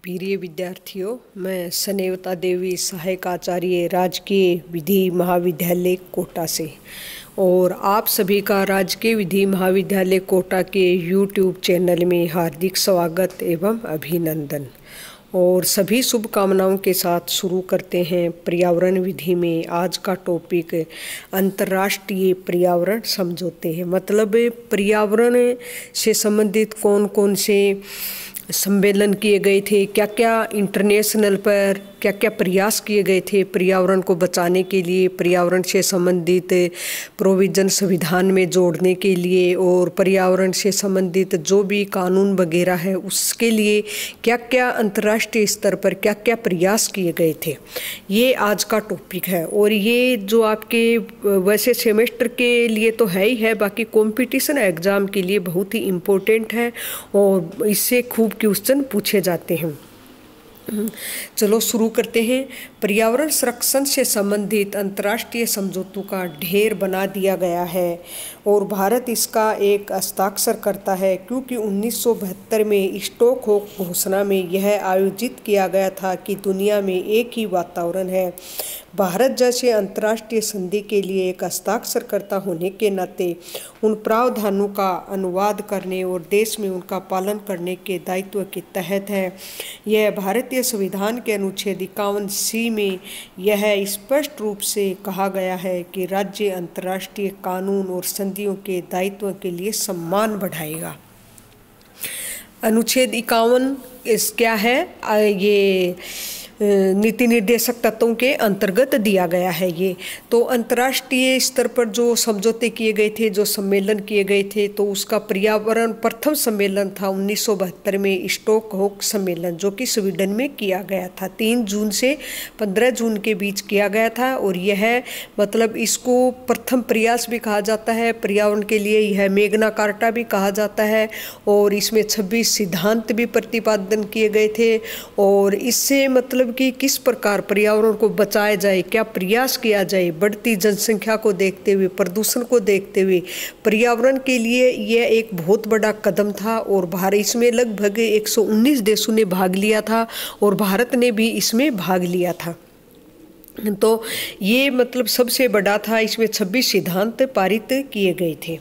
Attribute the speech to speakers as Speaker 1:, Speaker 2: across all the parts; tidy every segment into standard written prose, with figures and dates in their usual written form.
Speaker 1: प्रिय विद्यार्थियों, मैं सनेवता देवी सहायक आचार्य राजकीय विधि महाविद्यालय कोटा से और आप सभी का राजकीय विधि महाविद्यालय कोटा के YouTube चैनल में हार्दिक स्वागत एवं अभिनंदन और सभी शुभकामनाओं के साथ शुरू करते हैं पर्यावरण विधि में। आज का टॉपिक अंतर्राष्ट्रीय पर्यावरण समझौते हैं। मतलब पर्यावरण से संबंधित कौन कौन से सम्मेलन किए गए थे, क्या क्या इंटरनेशनल पर क्या क्या प्रयास किए गए थे पर्यावरण को बचाने के लिए, पर्यावरण से संबंधित प्रोविज़न संविधान में जोड़ने के लिए और पर्यावरण से संबंधित जो भी कानून वगैरह है उसके लिए क्या क्या अंतर्राष्ट्रीय स्तर पर क्या क्या प्रयास किए गए थे, ये आज का टॉपिक है। और ये जो आपके वैसे सेमेस्टर के लिए तो है ही है, बाकी कंपटीशन एग्ज़ाम के लिए बहुत ही इम्पोर्टेंट है और इससे खूब क्वेश्चन पूछे जाते हैं। चलो शुरू करते हैं। पर्यावरण संरक्षण से संबंधित अंतर्राष्ट्रीय समझौतों का ढेर बना दिया गया है और भारत इसका एक हस्ताक्षर करता है, क्योंकि 1972 में स्टॉकहोम घोषणा में यह आयोजित किया गया था कि दुनिया में एक ही वातावरण है। भारत जैसे अंतर्राष्ट्रीय संधि के लिए एक हस्ताक्षरकर्ता होने के नाते उन प्रावधानों का अनुवाद करने और देश में उनका पालन करने के दायित्व के तहत है। यह भारतीय संविधान के अनुच्छेद 51C में यह स्पष्ट रूप से कहा गया है कि राज्य अंतर्राष्ट्रीय कानून और संधियों के दायित्व के लिए सम्मान बढ़ाएगा। अनुच्छेद 51 क्या है? ये नीति निर्देशक तत्वों के अंतर्गत दिया गया है। ये तो अंतर्राष्ट्रीय स्तर पर जो समझौते किए गए थे, जो सम्मेलन किए गए थे, तो उसका पर्यावरण प्रथम सम्मेलन था 1972 में स्टॉकहोम सम्मेलन, जो कि स्वीडन में किया गया था। 3 जून से 15 जून के बीच किया गया था और यह मतलब इसको प्रथम प्रयास भी कहा जाता है पर्यावरण के लिए। यह मैग्ना कार्टा भी कहा जाता है और इसमें 26 सिद्धांत भी प्रतिपादन किए गए थे और इससे मतलब कि किस प्रकार पर्यावरण को बचाया जाए, क्या प्रयास किया जाए, बढ़ती जनसंख्या को देखते हुए, प्रदूषण को देखते हुए पर्यावरण के लिए यह एक बहुत बड़ा कदम था। और भारत इसमें लगभग 119 देशों ने भाग लिया था और भारत ने भी इसमें भाग लिया था। तो ये मतलब सबसे बड़ा था, इसमें 26 सिद्धांत पारित किए गए थे।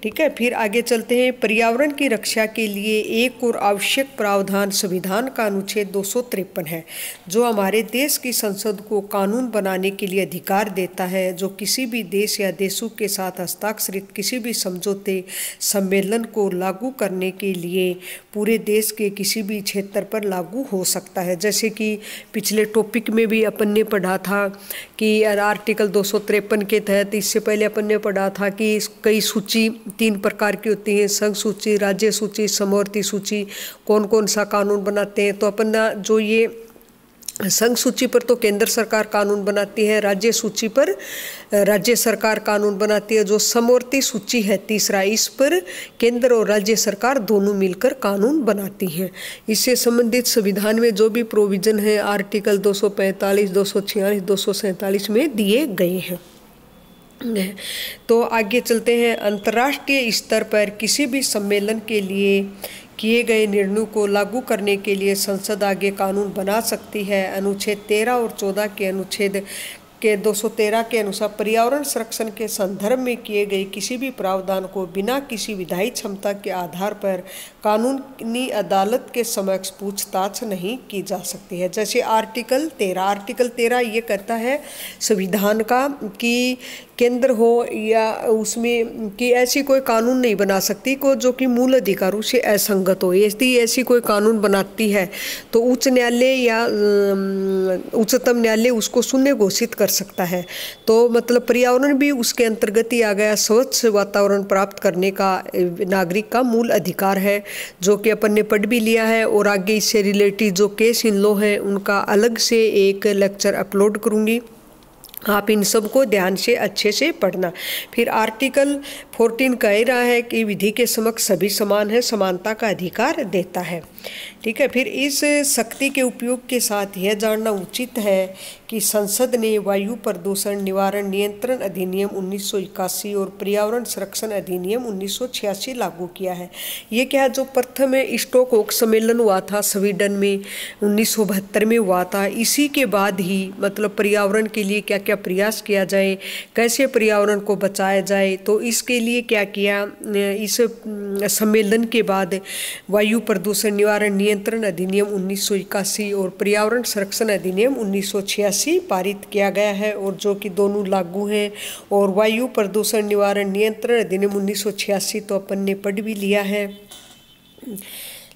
Speaker 1: ठीक है, फिर आगे चलते हैं। पर्यावरण की रक्षा के लिए एक और आवश्यक प्रावधान संविधान का अनुच्छेद 253 है, जो हमारे देश की संसद को कानून बनाने के लिए अधिकार देता है, जो किसी भी देश या देशों के साथ हस्ताक्षरित किसी भी समझौते सम्मेलन को लागू करने के लिए पूरे देश के किसी भी क्षेत्र पर लागू हो सकता है। जैसे कि पिछले टॉपिक में भी अपन ने पढ़ा था कि आर्टिकल 253 के तहत, इससे पहले अपन ने पढ़ा था कि कई सूची 3 प्रकार की होती हैं, संघ सूची, राज्य सूची, समवर्ती सूची, कौन कौन सा कानून बनाते हैं। तो अपन जो ये संघ सूची पर तो केंद्र सरकार कानून बनाती है, राज्य सूची पर राज्य सरकार कानून बनाती है। जो समवर्ती सूची है तीसरा, इस पर केंद्र और राज्य सरकार दोनों मिलकर कानून बनाती हैं। इससे संबंधित संविधान में जो भी प्रोविज़न है आर्टिकल 245, 246, 247 में दिए गए हैं। तो आगे चलते हैं। अंतर्राष्ट्रीय स्तर पर किसी भी सम्मेलन के लिए किए गए निर्णयों को लागू करने के लिए संसद आगे कानून बना सकती है। अनुच्छेद 13 और 14 के अनुच्छेद के 213 के अनुसार पर्यावरण संरक्षण के संदर्भ में किए गए किसी भी प्रावधान को बिना किसी विधायी क्षमता के आधार पर कानूनी अदालत के समक्ष पूछताछ नहीं की जा सकती है। जैसे आर्टिकल 13 ये कहता है संविधान का कि केंद्र हो या उसमें कि ऐसी कोई कानून नहीं बना सकती को जो कि मूल अधिकारों से असंगत हो। यदि ऐसी कोई कानून बनाती है तो उच्च न्यायालय या उच्चतम न्यायालय उसको शून्य घोषित कर सकता है। तो मतलब पर्यावरण भी उसके अंतर्गत ही आ गया। स्वच्छ वातावरण प्राप्त करने का नागरिक का मूल अधिकार है, जो कि अपन ने पढ़ भी लिया है और आगे इससे रिलेटेड जो केस इन लॉ है उनका अलग से एक लेक्चर अपलोड करूँगी। आप इन सब को ध्यान से अच्छे से पढ़ना। फिर आर्टिकल 14 कह रहा है कि विधि के समक्ष सभी समान है, समानता का अधिकार देता है। ठीक है। फिर इस शक्ति के उपयोग के साथ यह जानना उचित है कि संसद ने वायु प्रदूषण निवारण नियंत्रण अधिनियम 1981 और पर्यावरण संरक्षण अधिनियम 1986 लागू किया है। ये क्या, जो प्रथम स्टॉकहोम सम्मेलन हुआ था स्वीडन में 1972 में हुआ था, इसी के बाद ही मतलब पर्यावरण के लिए क्या क्या प्रयास किया जाए, कैसे पर्यावरण को बचाया जाए, तो इसके लिए क्या किया, इस सम्मेलन के बाद वायु प्रदूषण निवारण नियंत्रण अधिनियम 1981 और पर्यावरण संरक्षण अधिनियम 1986 पारित किया गया है, और जो कि दोनों लागू हैं। और वायु प्रदूषण निवारण नियंत्रण अधिनियम 1986 तो अपन ने पढ़ भी लिया है।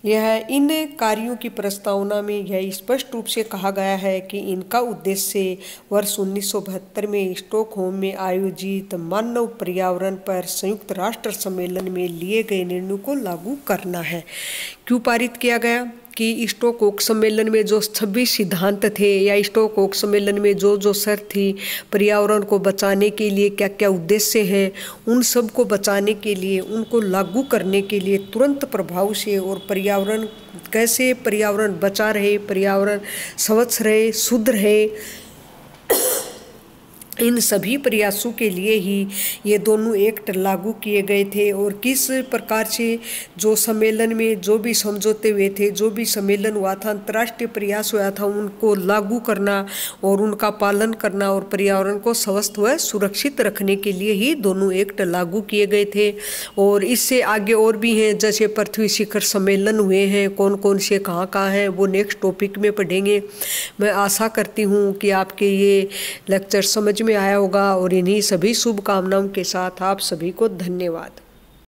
Speaker 1: यह इन कार्यों की प्रस्तावना में यह स्पष्ट रूप से कहा गया है कि इनका उद्देश्य वर्ष 1972 में स्टॉकहोम में आयोजित मानव पर्यावरण पर संयुक्त राष्ट्र सम्मेलन में लिए गए निर्णयों को लागू करना है। क्यों पारित किया गया कि स्टॉकहोम सम्मेलन में जो 26 सिद्धांत थे, या स्टॉकहोम सम्मेलन में जो शर्त थी, पर्यावरण को बचाने के लिए क्या क्या उद्देश्य हैं, उन सब को बचाने के लिए, उनको लागू करने के लिए तुरंत प्रभाव से, और पर्यावरण कैसे पर्यावरण बचा रहे, पर्यावरण स्वच्छ रहे, शुद्ध रहे, इन सभी प्रयासों के लिए ही ये दोनों एक्ट लागू किए गए थे। और किस प्रकार से जो सम्मेलन में जो भी समझौते हुए थे, जो भी सम्मेलन हुआ था, अंतर्राष्ट्रीय प्रयास हुआ था, उनको लागू करना और उनका पालन करना और पर्यावरण को स्वस्थ व सुरक्षित रखने के लिए ही दोनों एक्ट लागू किए गए थे। और इससे आगे और भी हैं, जैसे पृथ्वी शिखर सम्मेलन हुए हैं, कौन कौन से कहाँ कहाँ हैं, वो नेक्स्ट टॉपिक में पढ़ेंगे। मैं आशा करती हूँ कि आपके ये लेक्चर समझ में आया होगा, और इन्हीं सभी शुभकामनाओं के साथ आप सभी को धन्यवाद।